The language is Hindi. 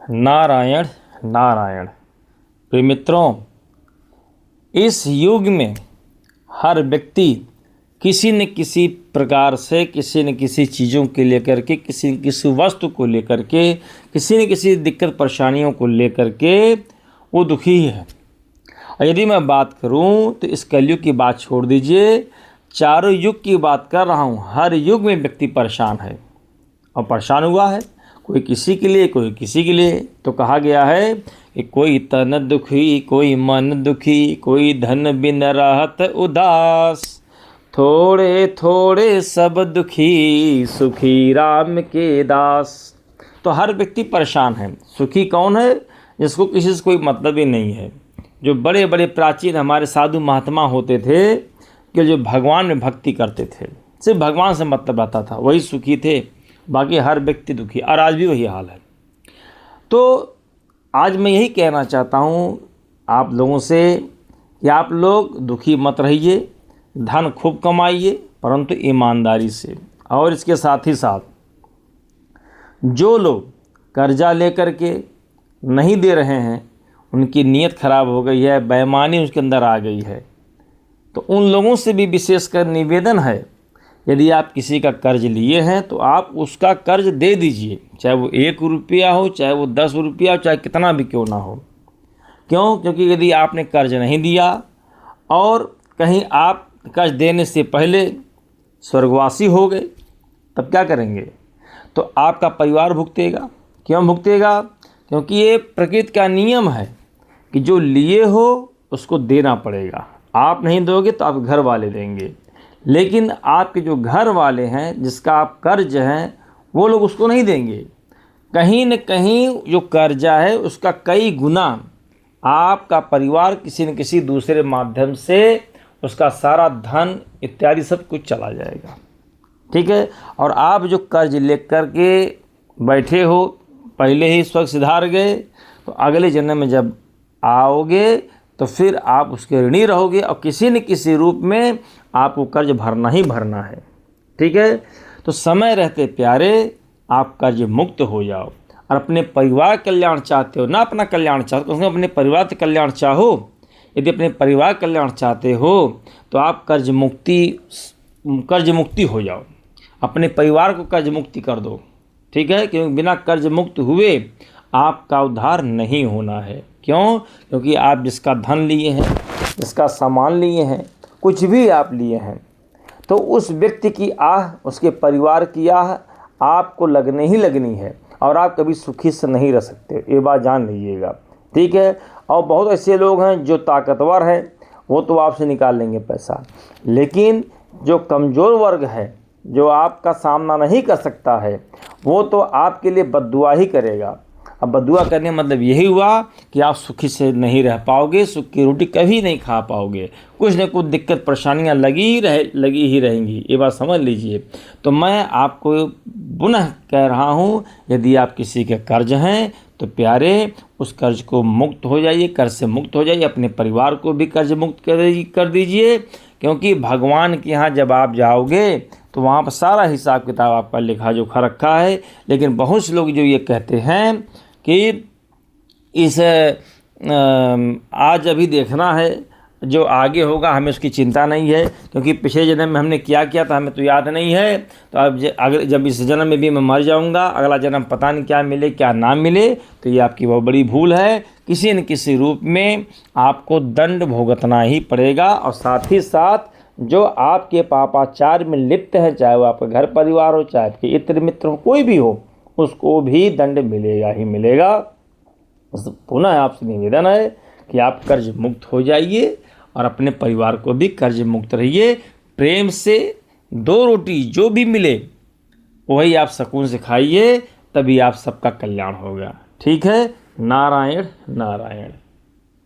नारायण नारायण। प्रिय मित्रों, इस युग में हर व्यक्ति किसी न किसी प्रकार से, किसी न किसी चीज़ों के लेकर के, किसी न किसी वस्तु को लेकर के, किसी न किसी दिक्कत परेशानियों को लेकर के वो दुखी है। और यदि मैं बात करूं तो इस कलयुग की बात छोड़ दीजिए, चारों युग की बात कर रहा हूं। हर युग में व्यक्ति परेशान है और परेशान हुआ है, कोई किसी के लिए, कोई किसी के लिए। तो कहा गया है कि कोई तन दुखी, कोई मन दुखी, कोई धन बिन रहत उदास, थोड़े थोड़े सब दुखी, सुखी राम के दास। तो हर व्यक्ति परेशान है। सुखी कौन है? जिसको किसी से कोई मतलब ही नहीं है। जो बड़े बड़े प्राचीन हमारे साधु महात्मा होते थे कि जो भगवान में भक्ति करते थे, सिर्फ भगवान से मतलब रहता था, वही सुखी थे। बाकी हर व्यक्ति दुखी, और आज भी वही हाल है। तो आज मैं यही कहना चाहता हूँ आप लोगों से कि आप लोग दुखी मत रहिए, धन खूब कमाइए, परंतु ईमानदारी से। और इसके साथ ही साथ जो लोग कर्जा लेकर के नहीं दे रहे हैं, उनकी नीयत खराब हो गई है, बेईमानी उसके अंदर आ गई है, तो उन लोगों से भी विशेषकर निवेदन है, यदि आप किसी का कर्ज लिए हैं तो आप उसका कर्ज दे दीजिए, चाहे वो 1 रुपया हो, चाहे वो 10 रुपया हो, चाहे कितना भी क्यों ना हो। क्यों? क्योंकि यदि आपने कर्ज नहीं दिया और कहीं आप कर्ज देने से पहले स्वर्गवासी हो गए, तब क्या करेंगे? तो आपका परिवार भुगतेगा। क्यों भुगतेगा? क्योंकि ये प्रकृति का नियम है कि जो लिए हो उसको देना पड़ेगा। आप नहीं दोगे तो आप घर वाले देंगे, लेकिन आपके जो घर वाले हैं, जिसका आप कर्ज हैं, वो लोग उसको नहीं देंगे। कहीं न कहीं जो कर्जा है उसका कई गुना आपका परिवार किसी न किसी दूसरे माध्यम से उसका सारा धन इत्यादि सब कुछ चला जाएगा। ठीक है? और आप जो कर्ज लेकर के बैठे हो, पहले ही स्वर्ग सिधार गए, तो अगले जन्म में जब आओगे तो फिर आप उसके ऋणी रहोगे और किसी न किसी रूप में आपको कर्ज भरना ही भरना है। ठीक है? तो समय रहते प्यारे आप कर्ज मुक्त हो जाओ। और अपने परिवार कल्याण चाहते हो, ना अपना कल्याण चाहते हो, अपने परिवार का कल्याण चाहो। यदि अपने परिवार कल्याण चाहते हो तो आप कर्ज मुक्ति हो जाओ, अपने परिवार को कर्ज मुक्ति कर दो। ठीक है? क्योंकि बिना कर्ज मुक्त हुए आपका उद्धार नहीं होना है। क्यों? क्योंकि आप जिसका धन लिए हैं, जिसका सामान लिए हैं, कुछ भी आप लिए हैं, तो उस व्यक्ति की आह, उसके परिवार की आह आपको लगने ही लगनी है, और आप कभी सुखी से नहीं रह सकते। ये बात जान लीजिएगा। ठीक है? और बहुत ऐसे लोग हैं जो ताकतवर हैं, वो तो आपसे निकाल लेंगे पैसा, लेकिन जो कमज़ोर वर्ग है, जो आपका सामना नहीं कर सकता है, वो तो आपके लिए बद्दुआ ही करेगा। अब बद्दुआ करने मतलब यही हुआ कि आप सुखी से नहीं रह पाओगे, सुख की रोटी कभी नहीं खा पाओगे, कुछ न कुछ दिक्कत परेशानियां लगी ही रहेंगी। ये बात समझ लीजिए। तो मैं आपको पुनः कह रहा हूँ, यदि आप किसी के कर्ज हैं तो प्यारे उस कर्ज को मुक्त हो जाइए, कर्ज से मुक्त हो जाइए, अपने परिवार को भी कर्ज मुक्त कर दीजिए। क्योंकि भगवान के यहाँ जब आप जाओगे तो वहाँ पर सारा हिसाब किताब आपका लिखा जोखा रखा है। लेकिन बहुत से लोग जो ये कहते हैं कि इस आज अभी देखना है, जो आगे होगा हमें उसकी चिंता नहीं है, क्योंकि पिछले जन्म में हमने क्या किया था हमें तो याद नहीं है। तो अब अगर जब इस जन्म में भी मैं मर जाऊंगा, अगला जन्म पता नहीं क्या मिले क्या ना मिले, तो ये आपकी बहुत बड़ी भूल है। किसी न किसी रूप में आपको दंड भुगतना ही पड़ेगा। और साथ ही साथ जो आपके पापाचार में लिप्त है, चाहे वो आपका घर परिवार हो, चाहे आपके इत्र मित्र हो, कोई भी हो, उसको भी दंड मिलेगा ही मिलेगा। पुनः आपसे निवेदन है कि आप कर्ज मुक्त हो जाइए और अपने परिवार को भी कर्ज मुक्त रहिए। प्रेम से 2 रोटी जो भी मिले वही आप सुकून से खाइए, तभी आप सबका कल्याण होगा। ठीक है? नारायण नारायण।